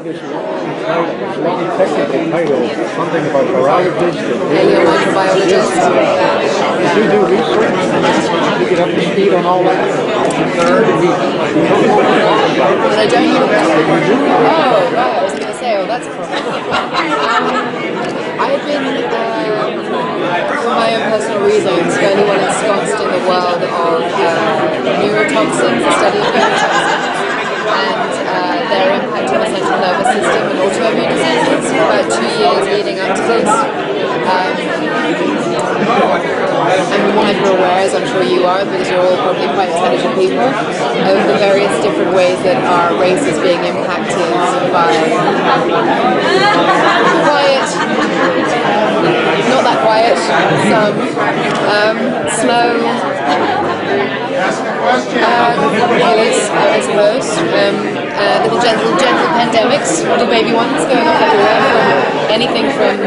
this long technical title, something about biologist or paleomicrobiologist. Did you do research to get up to speed on all that? But I don't know. Oh, right. I was going to say, oh, that's a problem. I've been, for my own personal reasons, fairly well ensconced in the world of neurotoxins, the study of neurotoxins, and their impact on the central nervous system and autoimmune diseases for about 2 years leading up to this. I'm hyper aware, as I'm sure you are, because you're all probably quite intelligent people, of the various different ways that our race is being impacted by quiet, not that quiet, some slow killers, I suppose. Little gentle pandemics, little baby ones going off everywhere. Anything from,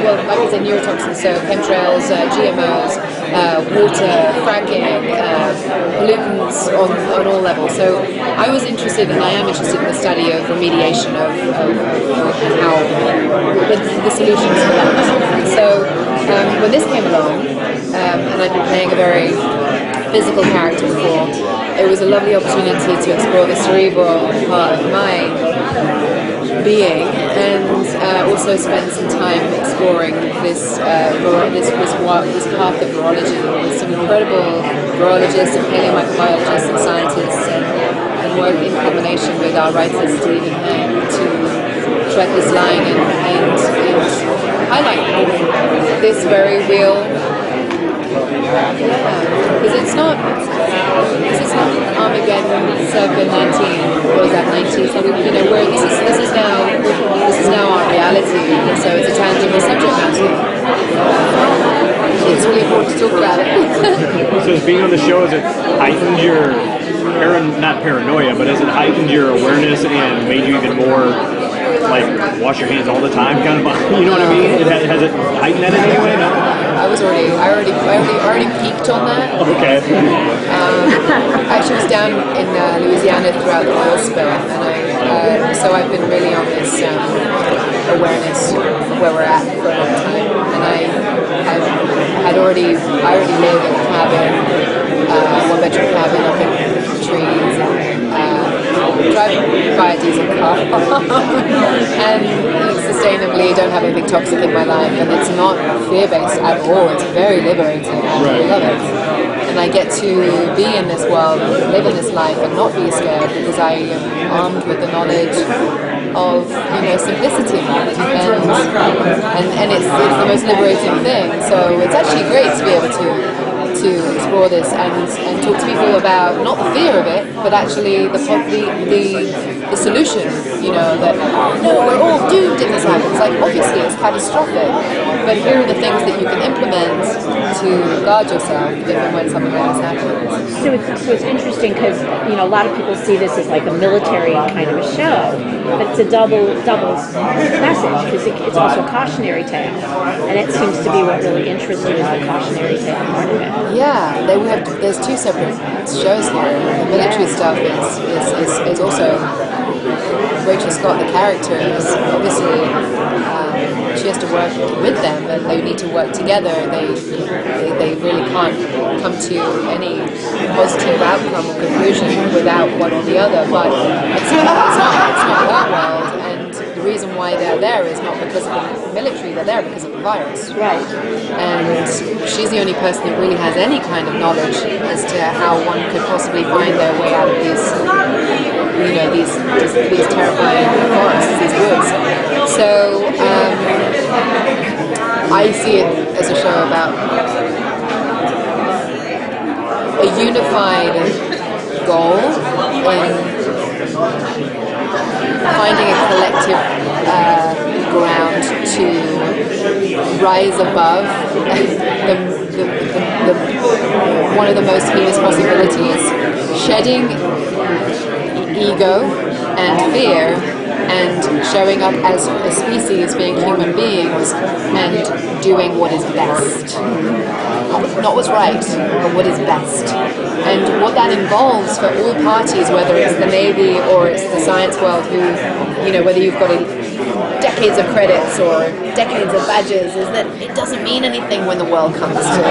well, like I said, neurotoxins, so chemtrails, GMOs, water, fracking, pollutants on all levels. So I was interested, and I am interested in the study of remediation of how the solutions for that. So when this came along, and I'd been playing a very physical character before, it was a lovely opportunity to explore the cerebral part of my being, and also spend some time exploring this path of virology with some incredible virologists and paleomicrobiologists and scientists, and work in combination with our writer Stephen Heng to tread this line and highlight this very real. Because it's not Armageddon circa 19, what is that, 90 something, where this is now our reality, so it's a tangible subject matter. It's really important to talk about it. So as being on the show, has it heightened your, not paranoia, but has it heightened your awareness and made you even more, like, wash your hands all the time, kind of, you know what I mean? Has it heightened that in any way? No? I already peaked on that. Okay. I actually was down in Louisiana throughout the oil spill, and so I've been really on this awareness of where we're at for a long time. And I already live in a cabin, one-bedroom cabin up in the trees, and drive by a diesel car, and sustainably don't have anything toxic in my life, and it's not fear-based at all. It's very liberating. I love it, and I get to be in this world, live in this life, and not be scared because I am armed with the knowledge of simplicity, and it's the most liberating thing. So it's actually great to be able to explore this and talk to people about not the fear of it, but actually the solution. That no, we're all doomed if this happens. Like, obviously it's catastrophic, but here are the things that you can implement to guard yourself if and when something like this happens. So it's interesting because a lot of people see this as like a military kind of a show, but it's a double message because it's also a cautionary tale, and it seems to be what really interests you is the cautionary tale part of it. Yeah, there's two separate shows here. The military stuff is also Rachel Scott, the character, is obviously she has to work with them, and they need to work together. They really can't come to any positive outcome or conclusion without one or the other. But it's not that world, and the reason why they're there is not because of the military. They're there because of the virus. Right. And she's the only person that really has any kind of knowledge as to how one could possibly find their way out of these terrifying forests, these woods. So I see it as a show about a unified goal in finding a collective ground to rise above one of the most heinous possibilities, shedding ego and fear and showing up as a species, being human beings, and doing what is best. Not what's right, but what is best. And what that involves for all parties, whether it's the Navy or it's the science world, who, whether you've got decades of credits or decades of badges, is that it doesn't mean anything when the world comes to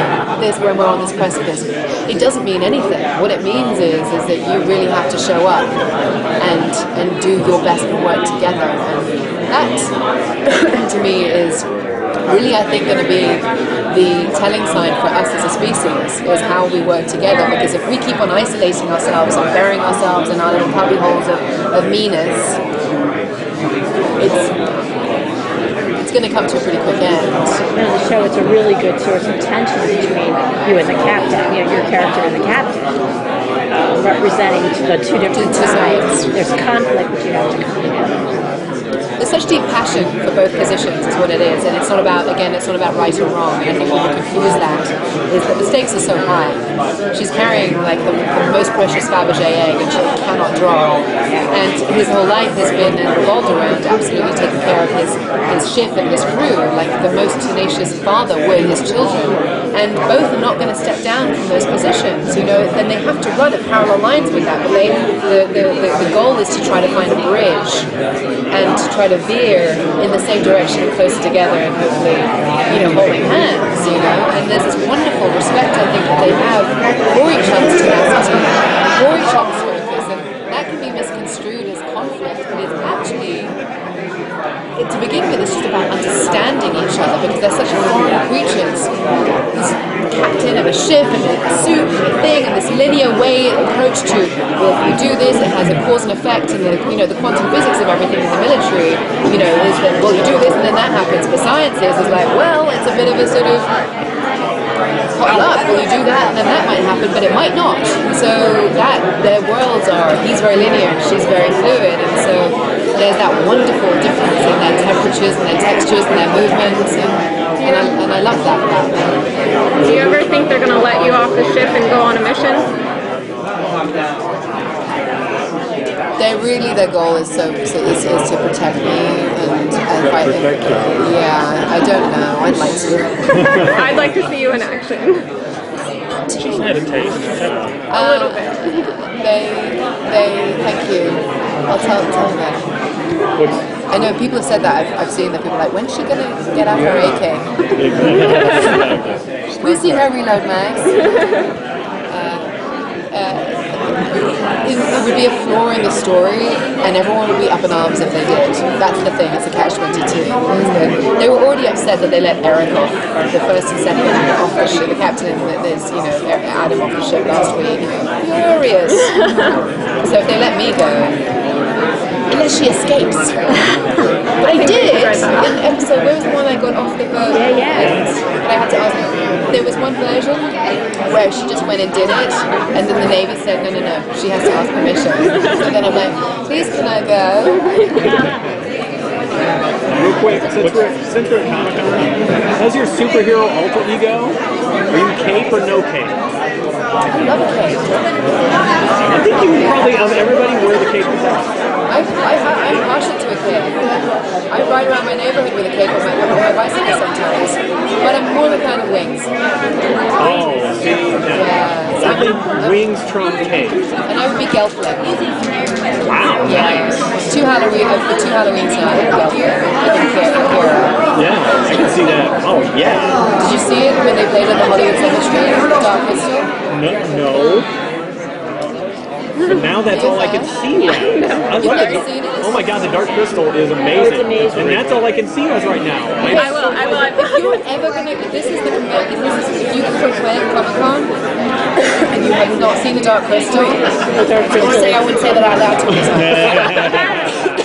this, when we're on this precipice. It doesn't mean anything. What it means is that you really have to show up and do your best and work together. And that, to me, is really, I think, going to be the telling sign for us as a species, is how we work together. Because if we keep on isolating ourselves and burying ourselves in our little cubby holes of meanness, it's going to come to a pretty quick end. In the show, it's a really good source of tension between you and the captain, your character and the captain, representing the two different sides. There's conflict, but you have to come together. There's such deep passion for both positions is what it is, and it's not about right or wrong. And I think people confuse that, is that the stakes are so high. She's carrying like the most precious Fabergé egg, and she cannot draw. And his whole life has been revolved around absolutely taking care of his ship and his crew, like the most tenacious father would his children. And both are not going to step down from those positions, then they have to run at parallel lines with that. But the goal is to try to find a bridge and to try to veer in the same direction, closer together, and hopefully, holding hands, And there's this wonderful respect, I think, that they have for each other's tenacity, for each other's focus, and that can be misconstrued as conflict, but it's actually, to begin with, it's just about understanding each other, because they're such foreign creatures. This captain of a ship and a suit and a thing, and this linear way approach to, well, if you do this, it has a cause and effect, and the quantum physics of everything in the military, is that, well, you do this and then that happens. But science is like, well, it's a bit of a sort of hot luck. Well, you do that and then that might happen, but it might not. So that their worlds are, he's very linear and she's very fluid, and so there's that wonderful difference in their temperatures and their textures and their movements, and I love that about them. Do you ever think they're going to let you off the ship and go on a mission? Their goal is to protect me and fight me. Yeah, I don't know. I'd like to. I'd like to see you in action. She's had a taste. A little bit. They thank you. I'll tell them that. I know people have said that. I've seen that people are like, when's she gonna get out her AK? We'll see her reload, Max. It would be a flaw in the story, and everyone would be up in arms if they did. That's the thing, it's a catch-22. They were already upset that they let Eric off, the first and second off the ship, the captain and Adam off the ship last week. Furious. So if they let me go, unless she escapes. But I did in episode, where was the one I got off the boat? Yeah. But I had to ask, there was one version where she just went and did it, and then the Navy said, no, she has to ask permission. So then I'm like, please can I go? Real quick, since we're at Comic-Con, how's your superhero alter ego? Are you cape or no cape? I love a cape. I think you would probably, of everybody, wear the cape the best. I'm partial to a cape. I ride around my neighborhood with a cape on my bicycle sometimes, but I'm more of a fan of wings. Oh, see? Yeah. I think wings trump cape. And I would be Gelfling. Wow, Yeah. nice. The two Halloweens now, I have Gelfling. Yeah, I can see that. Oh, yeah. Did you see it when they played at the Hollywood Cemetery, Dark Crystal? No. But now that's all I can see right now. I love it. Oh my god, the Dark Crystal is amazing. And that's all I can see as right now. I will. If you're ever gonna, this is the if you play at Comic-Con and you have not seen the Dark Crystal, I wouldn't say that out loud to you.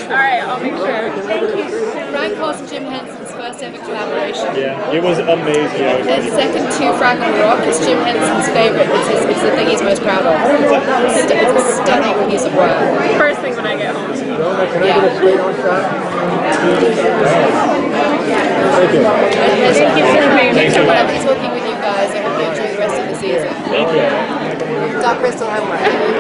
Alright, I'll make sure. Thank you. Frank Ross and Jim Henson's first ever collaboration. Yeah, it was amazing. And second to Fraggle Rock, it's Jim Henson's favorite. It's the thing he's most proud of. It's a stunning piece of work. First thing when I get home. Rhona, can I get a straight on shot? Thank you. Thank you so much. Thanks so much. Lovely talking with you guys. I hope you enjoy the rest of the season. Thank you. Dark Crystal homework.